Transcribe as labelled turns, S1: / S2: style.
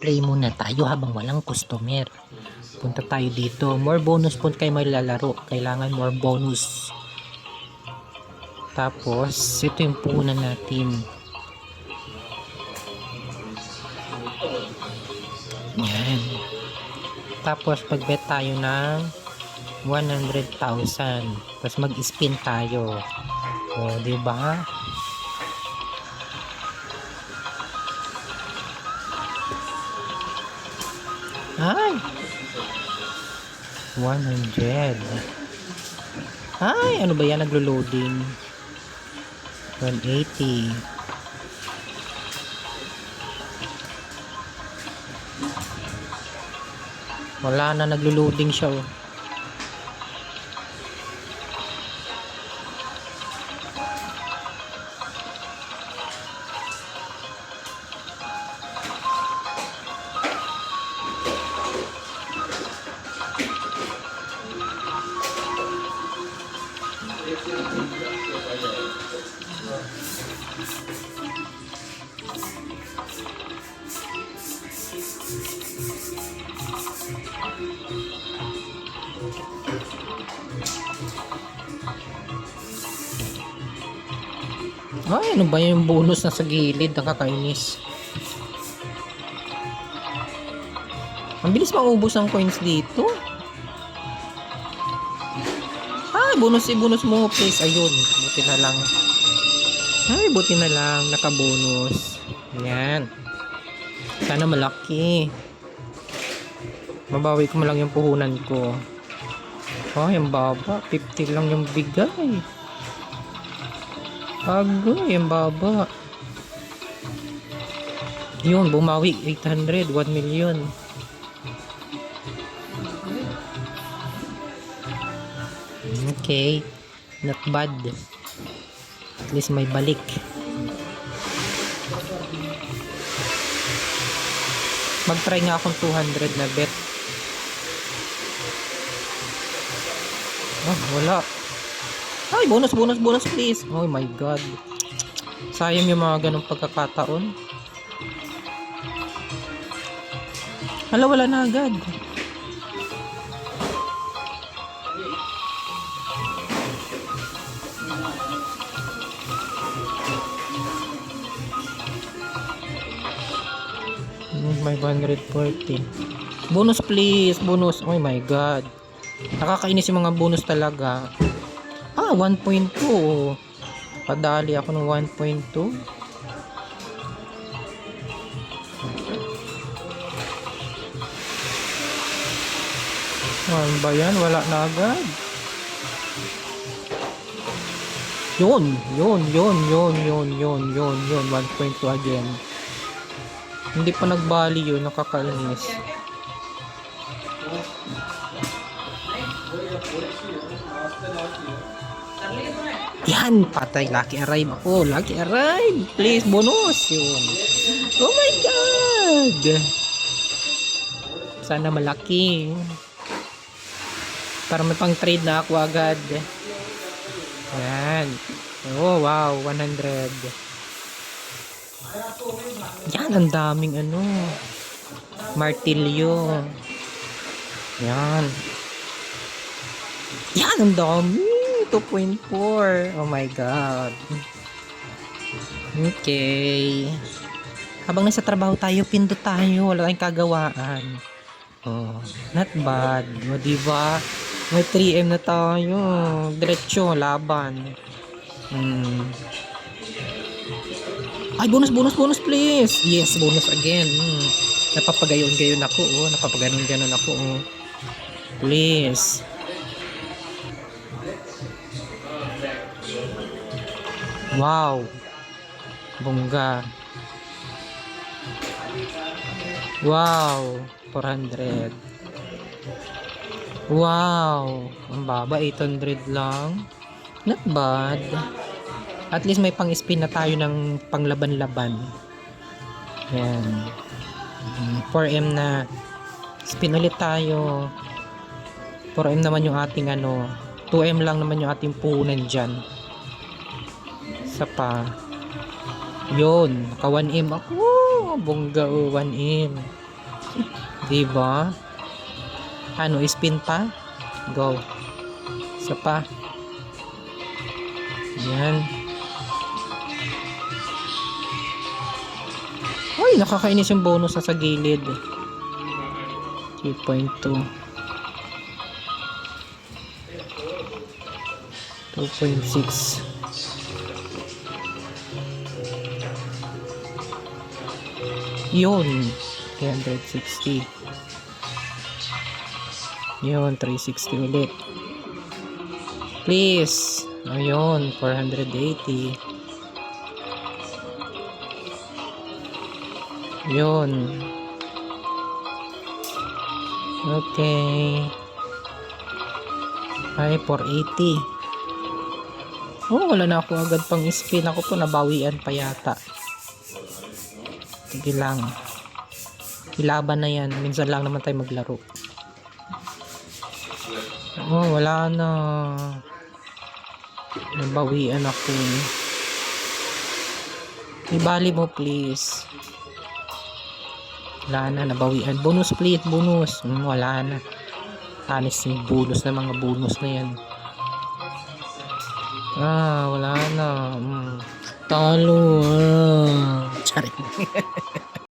S1: Play muna tayo habang walang customer. Punta tayo dito. More bonus po kayo may lalaro. Kailangan more bonus. Tapos, ito yung puhunan natin. Yan. Tapos, pag-bet tayo ng 100,000. Tapos, mag-spin tayo. O, diba? Ay! 100. Ay! Ano ba yan? Naglo-loading. 180. Wala na. Naglo-loading siya. Oh. Ay, ano ba yung bonus na sa gilid? Nakakainis. Ang bilis maubos ang coins dito. Ay, bonus mo please. Ayun, buti na lang. Ay, buti na lang. Naka-bonus. Yan. Sana malaki. Mabawi ko mo lang yung puhunan ko. Ay, ang baba. 50 lang yung bigay. Agoy, ang baba. Yun, bumawi. 800. 1 million. Okay. Not bad. At least may balik. Mag-try nga akong 200 na bet. Oh, wala. Ay, bonus please. Oh my god. Sayang yung mga ganong pagkakataon. Hala, wala na agad. May 140. Bonus please, bonus. Oh my god. Nakakainis yung mga bonus talaga. 1.2. Padali ako ng 1.2. Ano ba yan? Wala na agad. Yun. 1.2 again. Hindi pa nagbali yun. Nakakainis. Yan, patay. Lucky arrive ako. Lucky arrive. Please, bonus. Yun. Oh my god. Sana malaki. Para may pang trade na ako agad. Yan. Oh, wow. 100. Yan, ang daming ano. Martilyo. Yan. Yan, ang dami. 2.4. Oh my god. Okay. Habang nasa trabaho tayo, pindot tayo. Wala tayong kagawaan. Oh, not bad. O, diba? May 3M na tayo. Diretso, laban. Ay, bonus please. Yes, bonus again. Napapagayon-gayon ako. Oh. Napapagayon-gayon ako. Oh. Please. Wow. Bongga. Wow. 400. Wow. Ang baba. 800 lang. Not bad. At least may pang-spin na tayo ng panglaban-laban. Yan. 4M na. Spin ulit tayo. 4M naman yung ating ano. 2M lang naman yung ating puhunan dyan. Isa pa. Yun. Naka 1M ako. Bongga, 1M. Diba? Ano, spin pa? Go. Isa pa. Yan. Ay, nakakainis yung bonus sa gilid. 3.2. 2.6. Yun. 360. Yun, 360 ulit. Please. Ayun, 480. Yun. Okay. Ay, 480. Oh, wala na ako agad pang spin. Ako po nabawian pa yata. Sige lang. Ilaban na yan. Minsan lang naman tayo maglaro. Oh, wala na. Nabawian ako. Ibali mo please. Wala na, nabawian. Bonus please, bonus. Wala na. Honest yung bonus na mga bonus na yan. Wala na. Talo. Charing.